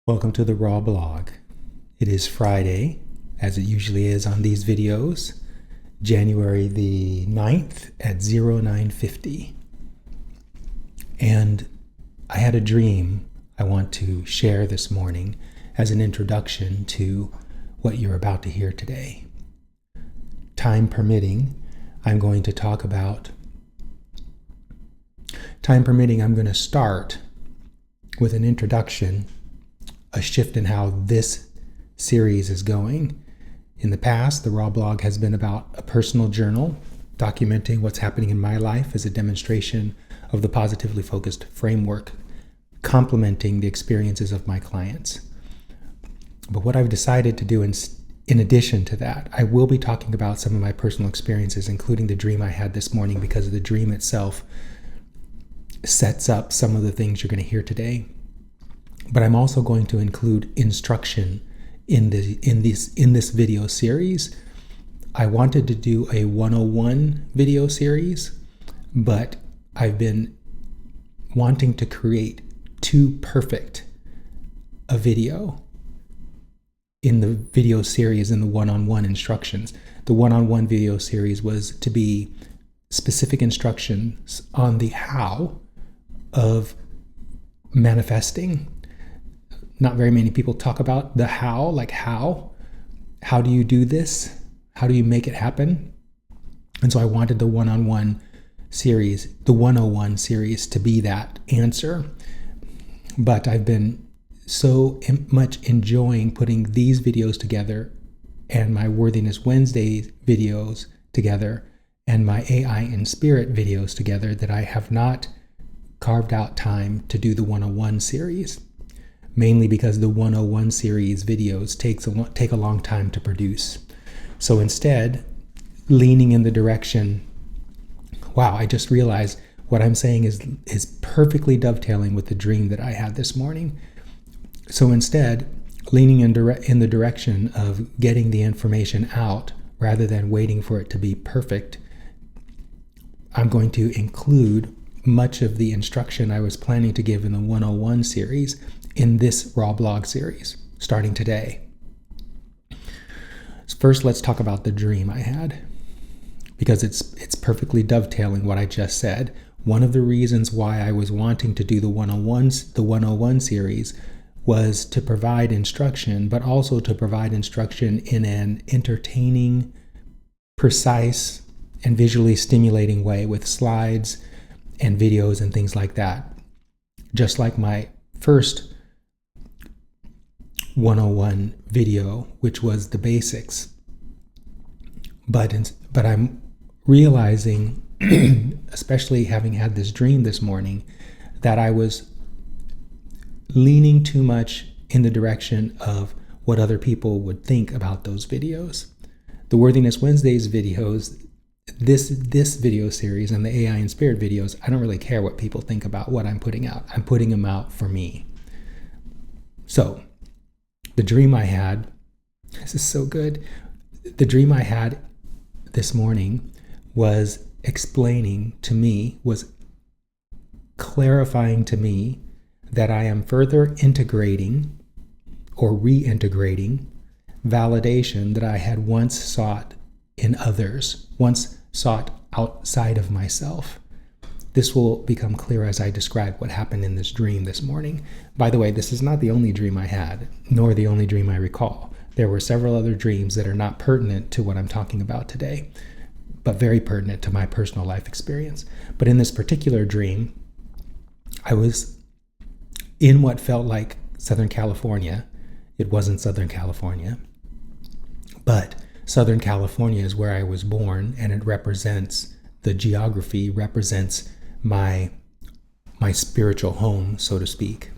Welcome to the Raw Blog. It is Friday, as it usually is on these videos, January the 9th at 0950. And I had a dream I want to share this morning as an introduction to what you're about to hear today. Time permitting, I'm going to start with an introduction, a shift in how this series is going. In the past, the Raw Blog has been about a personal journal, documenting what's happening in my life as a demonstration of the positively focused framework, complementing the experiences of my clients. But what I've decided to do in addition to that, I will be talking about some of my personal experiences, including the dream I had this morning, because the dream itself sets up some of the things you're going to hear today. But I'm also going to include instruction in this video series. I wanted to do a 101 video series, but I've been wanting to create too perfect a video in the video series in the one-on-one instructions. The one-on-one video series was to be specific instructions on the how of manifesting. Not very many people talk about the how, like how do you do this? How do you make it happen? And so I wanted the one-on-one series, the 101 series, to be that answer. But I've been so much enjoying putting these videos together and my Worthiness Wednesday videos together and my AI in Spirit videos together that I have not carved out time to do the 101 series. Mainly because the 101 series videos take a long time to produce. So instead, leaning in the direction, wow, I just realized what I'm saying is perfectly dovetailing with the dream that I had this morning. So instead, leaning in the direction of getting the information out rather than waiting for it to be perfect, I'm going to include much of the instruction I was planning to give in the 101 series in this Raw Blog series, starting today. First, let's talk about the dream I had, because it's perfectly dovetailing what I just said. One of the reasons why I was wanting to do the 101 series was to provide instruction, but also to provide instruction in an entertaining, precise, and visually stimulating way with slides and videos and things like that. Just like my first 101 video, which was the basics. But I'm realizing, especially having had this dream this morning, that I was leaning too much in the direction of what other people would think about those videos. The Worthiness Wednesdays videos, this video series and the AI in Spirit videos, I don't really care what people think about what I'm putting out. I'm putting them out for me. So, the dream I had, this is so good. The dream I had this morning was clarifying to me that I am further integrating or reintegrating validation that I had once sought in others, once sought outside of myself. This will become clear as I describe what happened in this dream this morning. By the way, this is not the only dream I had, nor the only dream I recall. There were several other dreams that are not pertinent to what I'm talking about today, but very pertinent to my personal life experience. But in this particular dream, I was in what felt like Southern California. It wasn't Southern California, but Southern California is where I was born, and it represents, the geography represents my spiritual home, so to speak.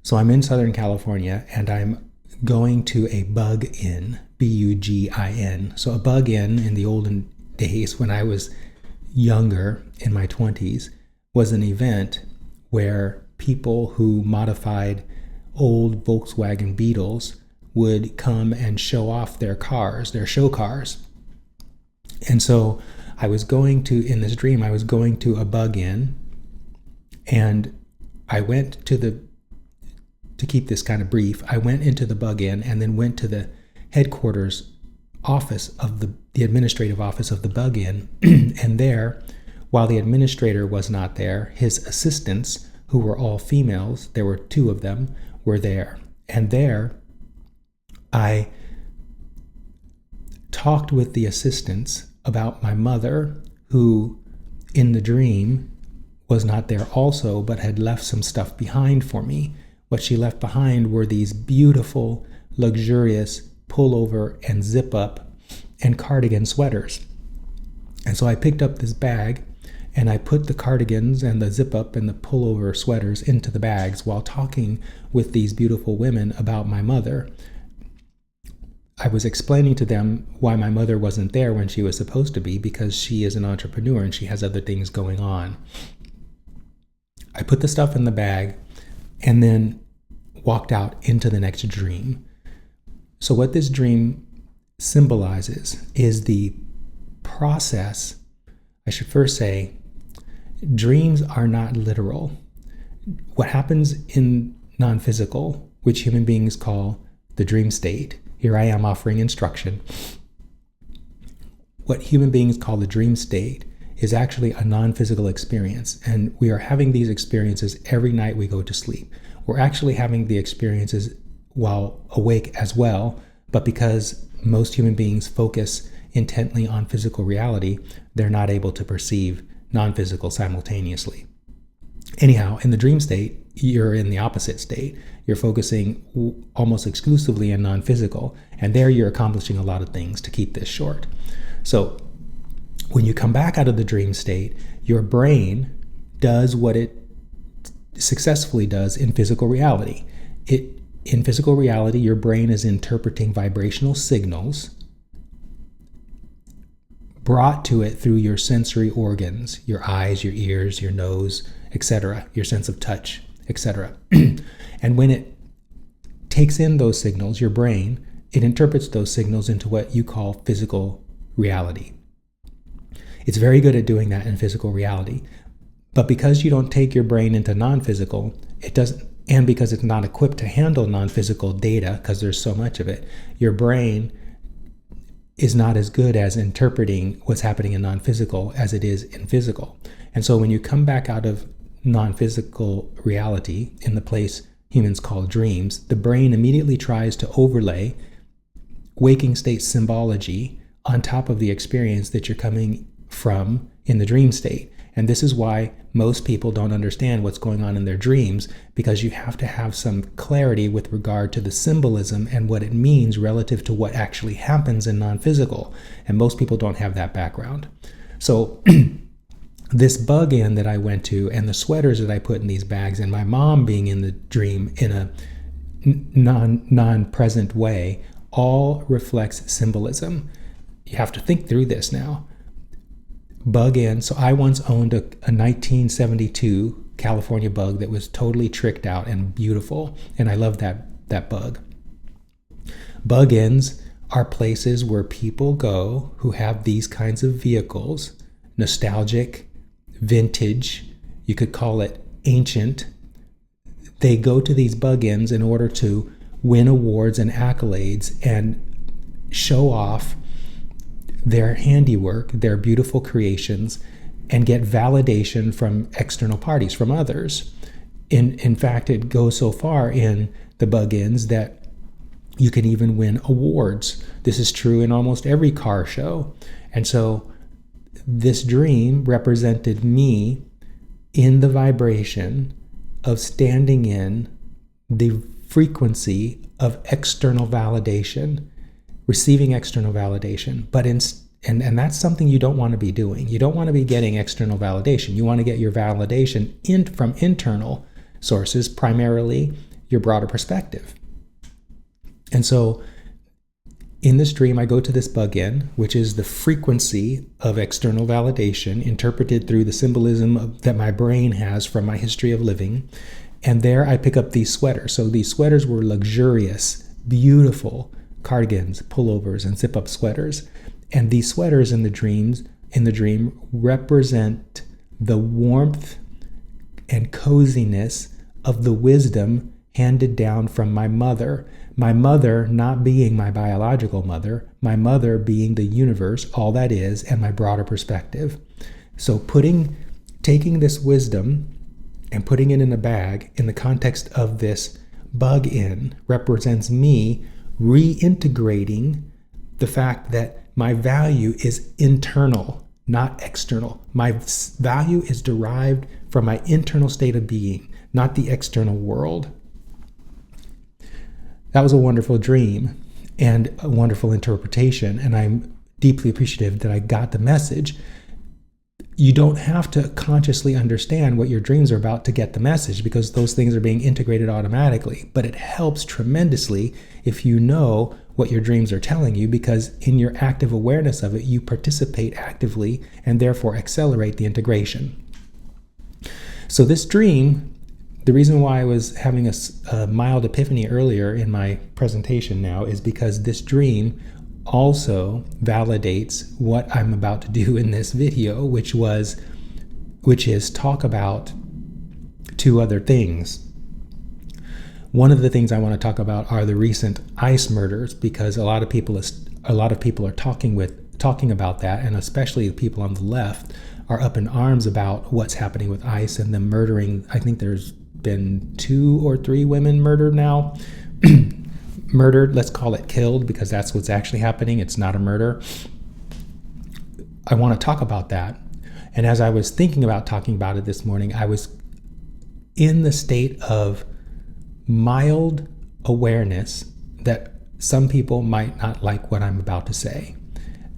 So I'm in Southern California, and I'm going to a bug inn, Bugin. So a bug inn in the olden days, when I was younger, in my 20s, was an event where people who modified old Volkswagen Beetles would come and show off their cars, their show cars. And so in this dream, I was going to a bug inn, and I went to to keep this kind of brief, I went into the bug-in and then went to the headquarters office of the administrative office of the bug-in. And there, while the administrator was not there, his assistants, who were all females, there were 2 of them, were there. And there, I talked with the assistants about my mother, who in the dream was not there also, but had left some stuff behind for me. What she left behind were these beautiful, luxurious pullover and zip up and cardigan sweaters. And so I picked up this bag and I put the cardigans and the zip up and the pullover sweaters into the bags while talking with these beautiful women about my mother. I was explaining to them why my mother wasn't there when she was supposed to be, because she is an entrepreneur and she has other things going on. I put the stuff in the bag and then walked out into the next dream. So what this dream symbolizes is the process. I should first say, dreams are not literal. What happens in non-physical, which human beings call the dream state, here I am offering instruction. What human beings call the dream state is actually a non-physical experience, and we are having these experiences every night we go to sleep. We're actually having the experiences while awake as well, but because most human beings focus intently on physical reality, they're not able to perceive non-physical simultaneously. Anyhow, in the dream state, you're in the opposite state. You're focusing almost exclusively on non-physical, and there you're accomplishing a lot of things, to keep this short. So when you come back out of the dream state, your brain does what it successfully does in physical reality. In physical reality, your brain is interpreting vibrational signals brought to it through your sensory organs, your eyes, your ears, your nose, etc., your sense of touch, etc. And when it takes in those signals, your brain, it interprets those signals into what you call physical reality. It's very good at doing that in physical reality. But because you don't take your brain into non-physical, it doesn't, and because it's not equipped to handle non-physical data, because there's so much of it, your brain is not as good as interpreting what's happening in non-physical as it is in physical. And so when you come back out of non-physical reality in the place humans call dreams, the brain immediately tries to overlay waking state symbology on top of the experience that you're coming from in the dream state. And this is why most people don't understand what's going on in their dreams, because you have to have some clarity with regard to the symbolism and what it means relative to what actually happens in non-physical. And most people don't have that background. So this bug-in that I went to and the sweaters that I put in these bags and my mom being in the dream in a non-present way all reflects symbolism. You have to think through this now. Bug-in. So I once owned a 1972 California bug that was totally tricked out and beautiful, and I love that bug. Bug-ins are places where people go who have these kinds of vehicles, nostalgic, vintage, you could call it ancient. They go to these bug-ins in order to win awards and accolades and show off their handiwork, their beautiful creations, and get validation from external parties, from others. In fact, it goes so far in the bug-ins that you can even win awards. This is true in almost every car show. And so this dream represented me in the vibration of standing in the frequency of external validation, receiving external validation, and that's something you don't want to be doing. You don't want to be getting external validation. You want to get your validation from internal sources, primarily your broader perspective. And so in this dream, I go to this bug-in, which is the frequency of external validation interpreted through the symbolism that my brain has from my history of living. And there I pick up these sweaters. So these sweaters were luxurious, beautiful cardigans, pullovers, and zip-up sweaters. And these sweaters in the dream represent the warmth and coziness of the wisdom handed down from my mother. My mother not being my biological mother, my mother being the universe, all that is, and my broader perspective. So taking this wisdom and putting it in a bag in the context of this bug-in represents me reintegrating the fact that my value is internal, not external. My value is derived from my internal state of being, not the external world. That was a wonderful dream and a wonderful interpretation, and I'm deeply appreciative that I got the message. You don't have to consciously understand what your dreams are about to get the message, because those things are being integrated automatically. But it helps tremendously if you know what your dreams are telling you, because in your active awareness of it, you participate actively and therefore accelerate the integration. So this dream, the reason why I was having a mild epiphany earlier in my presentation now is because this dream also validates what I'm about to do in this video, which is talk about two other things. One of the things I want to talk about are the recent ICE murders, because a lot of people are talking about that, and especially the people on the left are up in arms about what's happening with ICE and them murdering. I think there's been 2 or 3 women murdered now. Murdered, let's call it killed, because that's what's actually happening. It's not a murder. I want to talk about that. And as I was thinking about talking about it this morning, I was in the state of mild awareness that some people might not like what I'm about to say.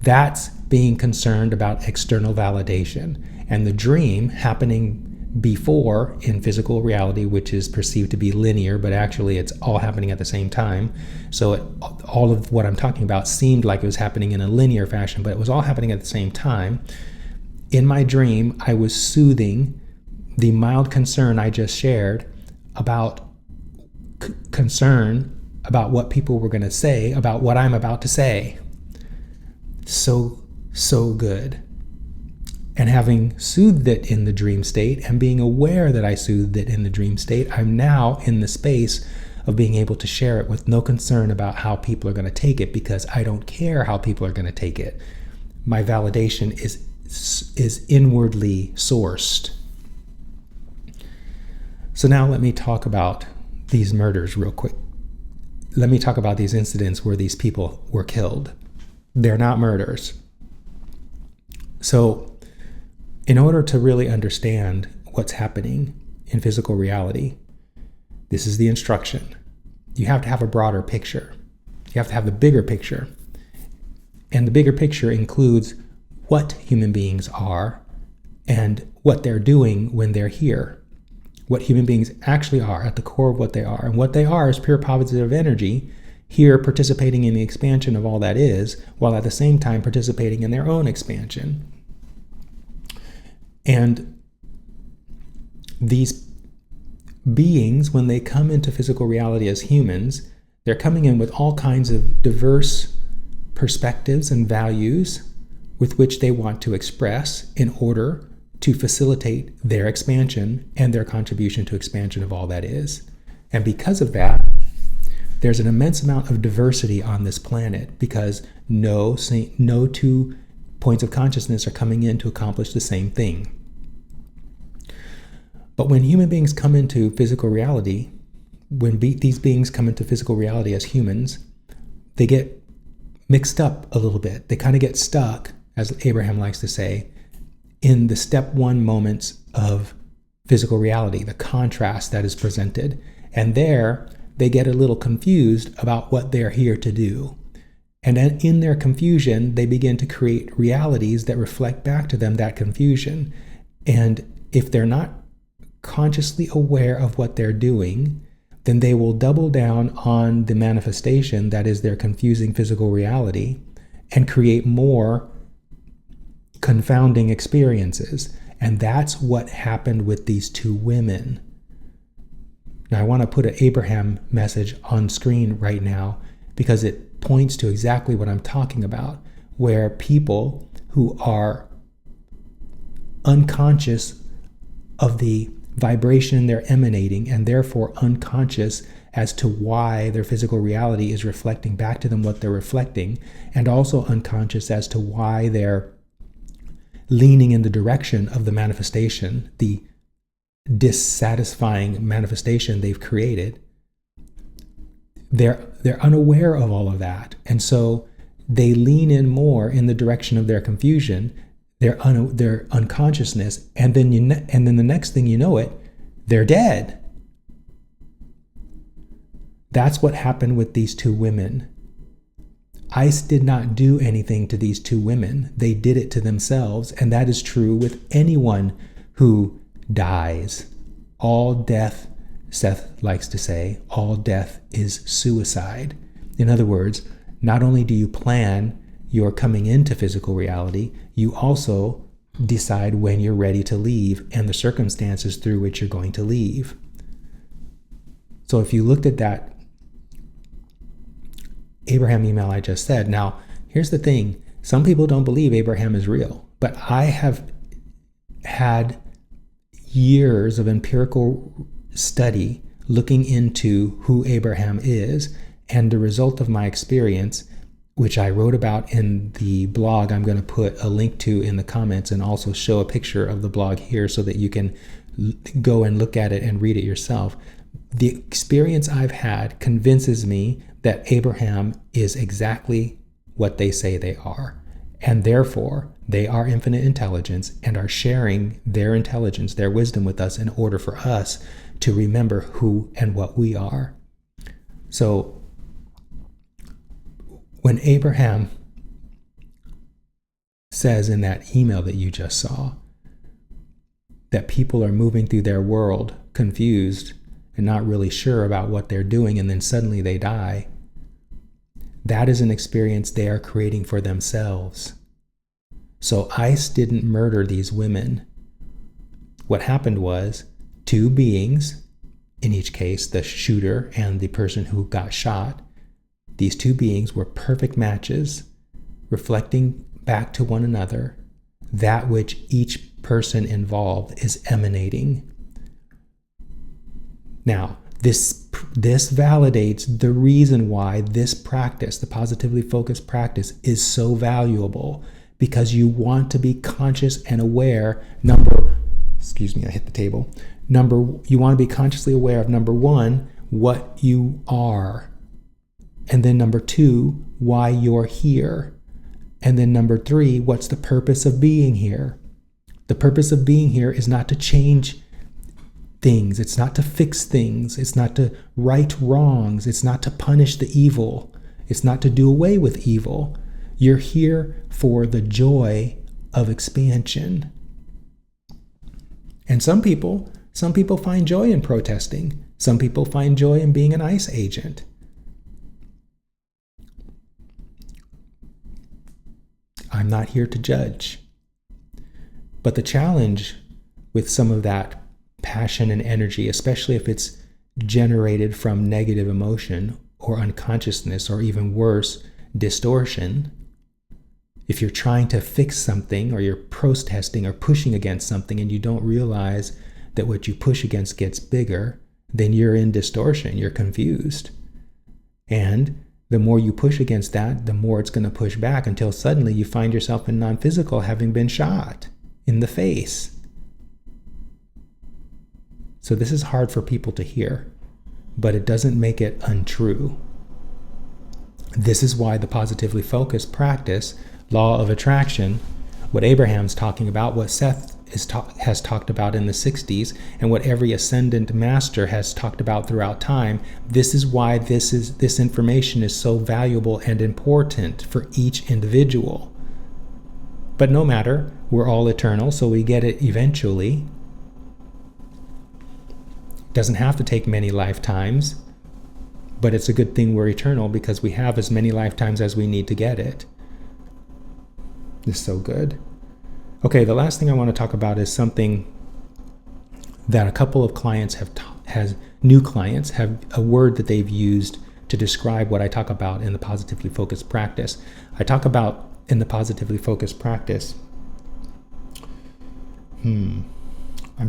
That's being concerned about external validation, and the dream happening before in physical reality, which is perceived to be linear, but actually it's all happening at the same time. So all of what I'm talking about seemed like it was happening in a linear fashion, but it was all happening at the same time. In my dream, I was soothing the mild concern I just shared about concern about what people were going to say about what I'm about to say. So good. And having soothed it in the dream state and being aware that I soothed it in the dream state, I'm now in the space of being able to share it with no concern about how people are going to take it, because I don't care how people are going to take it. My validation is inwardly sourced. So now let me talk about these murders real quick. Let me talk about these incidents where these people were killed. They're not murders. So in order to really understand what's happening in physical reality, this is the instruction. You have to have a broader picture. You have to have the bigger picture. And the bigger picture includes what human beings are and what they're doing when they're here. What human beings actually are at the core of what they are. And what they are is pure positive energy, here participating in the expansion of all that is, while at the same time participating in their own expansion. And these beings, when they come into physical reality as humans, they're coming in with all kinds of diverse perspectives and values with which they want to express in order to facilitate their expansion and their contribution to expansion of all that is. And because of that, there's an immense amount of diversity on this planet, because no 2 points of consciousness are coming in to accomplish the same thing. But when human beings come into physical reality, these beings come into physical reality as humans, they get mixed up a little bit. They kind of get stuck, as Abraham likes to say, in the step 1 moments of physical reality, the contrast that is presented. And there, they get a little confused about what they're here to do. And then in their confusion, they begin to create realities that reflect back to them that confusion. And if they're not consciously aware of what they're doing, then they will double down on the manifestation that is their confusing physical reality and create more confounding experiences. And that's what happened with these 2 women. Now, I want to put an Abraham message on screen right now, because it points to exactly what I'm talking about, where people who are unconscious of the vibration they're emanating, and therefore unconscious as to why their physical reality is reflecting back to them what they're reflecting, and also unconscious as to why they're leaning in the direction of the manifestation, the dissatisfying manifestation they've created. They're unaware of all of that, and so they lean in more in the direction of their confusion, their unconsciousness, and then the next thing you know it, they're dead. That's what happened with these two women. ICE did not do anything to these two women. They did it to themselves, and that is true with anyone who dies. All death, Seth likes to say, all death is suicide. In other words, not only do you plan your coming into physical reality, you also decide when you're ready to leave and the circumstances through which you're going to leave. So if you looked at that Abraham email I just said, now here's the thing, some people don't believe Abraham is real, but I have had years of empirical study looking into who Abraham is, and the result of my experience, which I wrote about in the blog I'm going to put a link to in the comments, and also show a picture of the blog here so that you can go and look at it and read it yourself. The experience I've had convinces me that Abraham is exactly what they say they are, and therefore they are infinite intelligence and are sharing their intelligence, their wisdom with us in order for us to remember who and what we are. So when Abraham says in that email that you just saw that people are moving through their world confused and not really sure about what they're doing, and then suddenly they die, that is an experience they are creating for themselves. So ICE didn't murder these women. What happened was two beings, in each case the shooter and the person who got shot, these two beings were perfect matches, reflecting back to one another that which each person involved is emanating. Now, this validates the reason why this practice, the positively focused practice, is so valuable, because you want to be conscious and aware. You want to be consciously aware of, number one, what you are, and then number two, why you're here, and then number three, what's the purpose of being here. The purpose of being here is not to change things. It's not to fix things. It's not to right wrongs. It's not to punish the evil. It's not to do away with evil. You're here for the joy of expansion. And some people find joy in protesting. Some people find joy in being an ICE agent. I'm not here to judge. But the challenge with some of that passion and energy, especially if it's generated from negative emotion or unconsciousness, or even worse, distortion, if you're trying to fix something, or you're protesting or pushing against something, and you don't realize that what you push against gets bigger, then you're in distortion, you're confused. And the more you push against that, the more it's going to push back, until suddenly you find yourself in non-physical, having been shot in the face. So this is hard for people to hear, but it doesn't make it untrue. This is why the positively focused practice, law of attraction, what Abraham's talking about, what Seth has talked about in the 60s, and what every ascendant master has talked about throughout time, this is why this information is so valuable and important for each individual. But no matter, we're all eternal, so we get it eventually. Doesn't have to take many lifetimes, but it's a good thing we're eternal, because we have as many lifetimes as we need to get it. It's so good. Okay, the last thing I want to talk about is something that a couple of clients new clients have a word that they've used to describe what I talk about in the positively focused practice. I talk about in the positively focused practice, I'm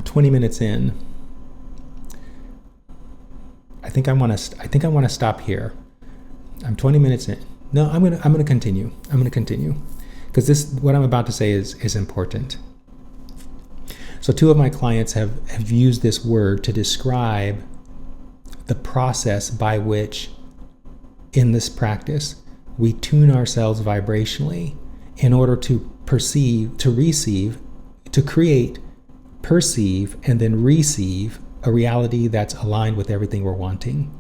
20 minutes in. think I want to stop here. I'm 20 minutes in. No, I'm gonna continue. Because what I'm about to say is important. So 2 of my clients have used this word to describe the process by which, in this practice, we tune ourselves vibrationally in order to perceive, to receive, to create, perceive, and then receive a reality that's aligned with everything we're wanting.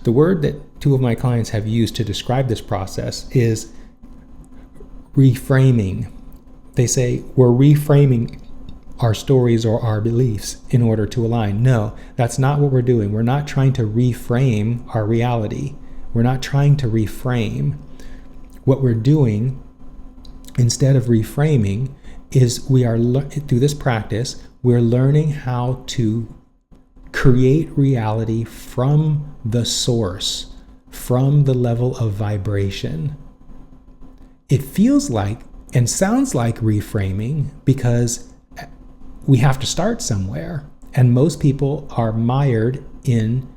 The word that 2 of my clients have used to describe this process is reframing. They say we're reframing our stories or our beliefs in order to align. No, that's not what we're doing. We're not trying to reframe our reality. We're not trying to reframe. What we're doing, instead of reframing, is we are, through this practice, we're learning how to create reality from the source, from the level of vibration. It feels like and sounds like reframing because we have to start somewhere. And most people are mired in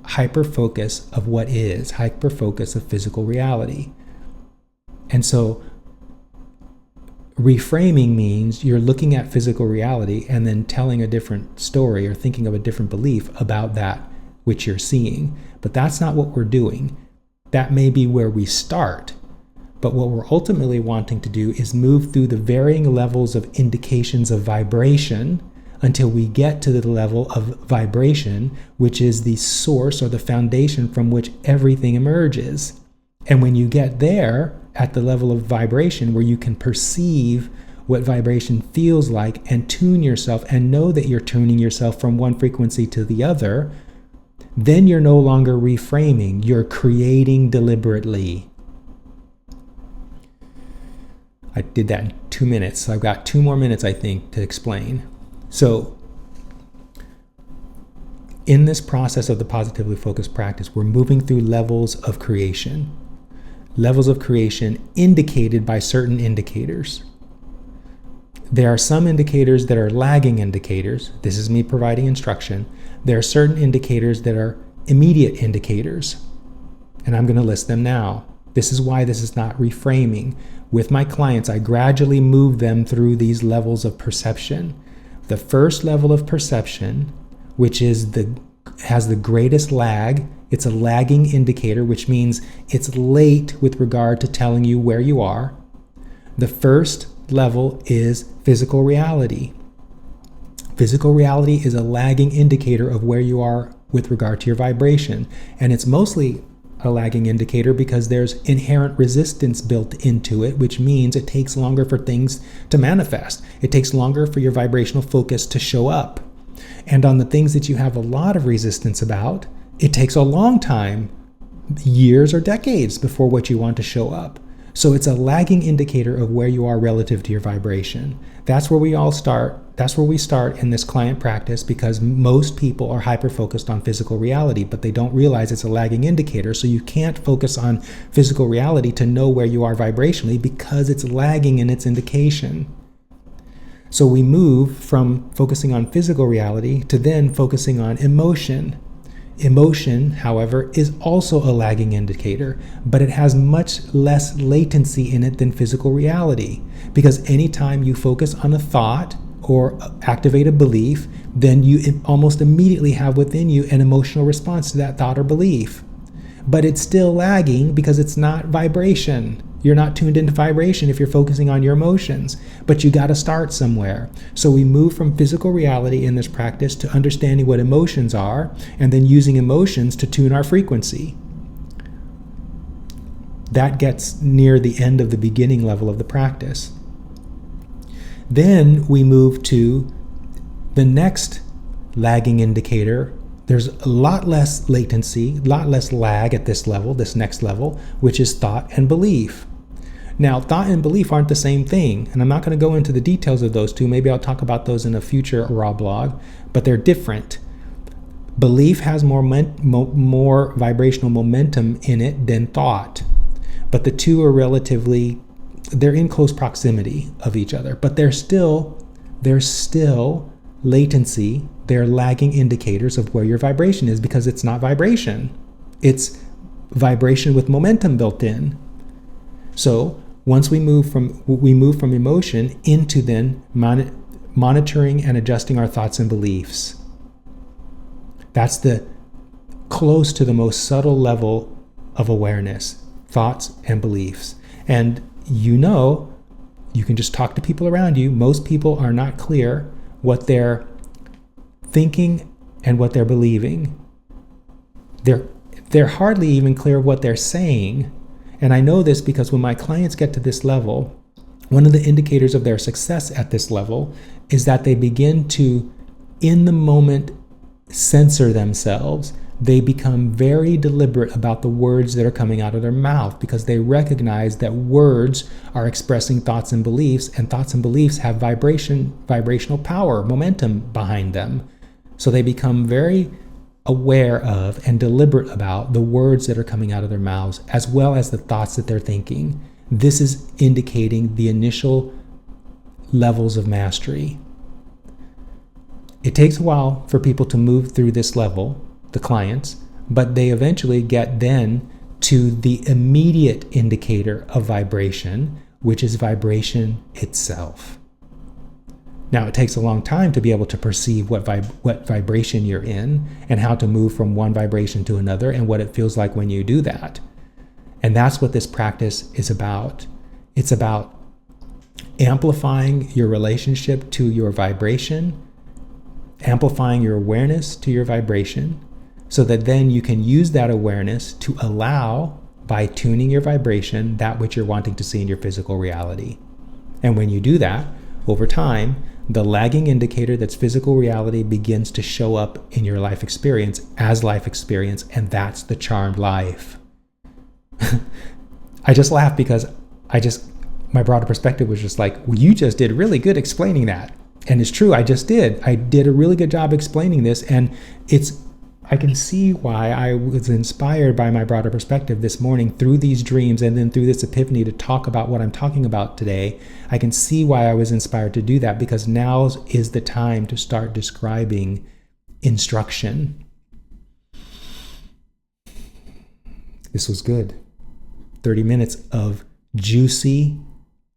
hyper-focus of what is, hyper-focus of physical reality. And so reframing means you're looking at physical reality and then telling a different story or thinking of a different belief about that which you're seeing. But that's not what we're doing. That may be where we start. But what we're ultimately wanting to do is move through the varying levels of indications of vibration until we get to the level of vibration, which is the source or the foundation from which everything emerges. And when you get there, at the level of vibration where you can perceive what vibration feels like and tune yourself and know that you're tuning yourself from one frequency to the other, then you're no longer reframing, you're creating deliberately. I did that in 2 minutes, so I've got 2 more minutes, I think, to explain. So, in this process of the positively focused practice, we're moving through levels of creation. Levels of creation indicated by certain indicators. There are some indicators that are lagging indicators. This is me providing instruction. There are certain indicators that are immediate indicators, and I'm going to list them now. This is why this is not reframing. With my clients, I gradually move them through these levels of perception. The first level of perception, which is has the greatest lag, it's a lagging indicator, which means it's late with regard to telling you where you are. The first level is physical reality. Physical reality is a lagging indicator of where you are with regard to your vibration. And it's mostly a lagging indicator because there's inherent resistance built into it, which means it takes longer for things to manifest. It takes longer for your vibrational focus to show up. And on the things that you have a lot of resistance about, it takes a long time, years or decades, before what you want to show up. So it's a lagging indicator of where you are relative to your vibration. That's where we all start. That's where we start in this client practice, because most people are hyper-focused on physical reality, but they don't realize it's a lagging indicator. So you can't focus on physical reality to know where you are vibrationally because it's lagging in its indication. So we move from focusing on physical reality to then focusing on emotion. Emotion, however, is also a lagging indicator, but it has much less latency in it than physical reality, because anytime you focus on a thought or activate a belief, then you almost immediately have within you an emotional response to that thought or belief. But it's still lagging because it's not vibration. You're not tuned into vibration if you're focusing on your emotions, but you got to start somewhere. So we move from physical reality in this practice to understanding what emotions are, and then using emotions to tune our frequency. That gets near the end of the beginning level of the practice. Then we move to the next lagging indicator. There's a lot less latency, a lot less lag at this level, this next level, which is thought and belief. Now, thought and belief aren't the same thing, and I'm not going to go into the details of those two. Maybe I'll talk about those in a future raw blog, but they're different. Belief has more vibrational momentum in it than thought, but the two are they're in close proximity of each other, but there's still latency. they're lagging indicators of where your vibration is, because it's not vibration. It's vibration with momentum built in. So once we move from emotion into then monitoring and adjusting our thoughts and beliefs. That's the close to the most subtle level of awareness, thoughts and beliefs. And you can just talk to people around you. Most people are not clear what they're thinking and what they're believing. They're hardly even clear what they're saying. And I know this because when my clients get to this level, one of the indicators of their success at this level is that they begin to, in the moment, censor themselves. They become very deliberate about the words that are coming out of their mouth, because they recognize that words are expressing thoughts and beliefs, and thoughts and beliefs have vibrational power, momentum behind them. So they become very aware of and deliberate about the words that are coming out of their mouths, as well as the thoughts that they're thinking. This is indicating the initial levels of mastery. It takes a while for people to move through this level, the clients, but they eventually get then to the immediate indicator of vibration, which is vibration itself. Now, it takes a long time to be able to perceive what vibration you're in and how to move from one vibration to another and what it feels like when you do that. And that's what this practice is about. It's about amplifying your relationship to your vibration, amplifying your awareness to your vibration, so that then you can use that awareness to allow, by tuning your vibration, that which you're wanting to see in your physical reality. And when you do that, over time, the lagging indicator that's physical reality begins to show up in your life experience as life experience, and that's the charmed life. I just laugh because my broader perspective was just like, well, you just did really good explaining that. And it's true, I did a really good job explaining this, and I can see why I was inspired by my broader perspective this morning through these dreams and then through this epiphany to talk about what I'm talking about today. I can see why I was inspired to do that, because now is the time to start describing instruction. This was good. 30 minutes of juicy,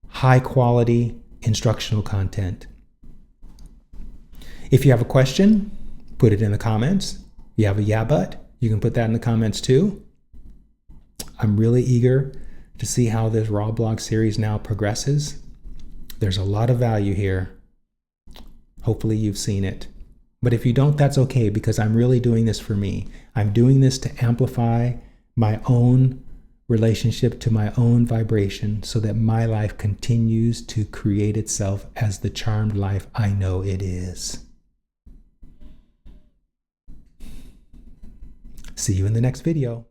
high quality instructional content. If you have a question, put it in the comments. You have a yeah but, you can put that in the comments too. I'm really eager to see how this Raw blog series now progresses. There's a lot of value here. Hopefully you've seen it. But if you don't, that's okay, because I'm really doing this for me. I'm doing this to amplify my own relationship to my own vibration so that my life continues to create itself as the charmed life I know it is. See you in the next video.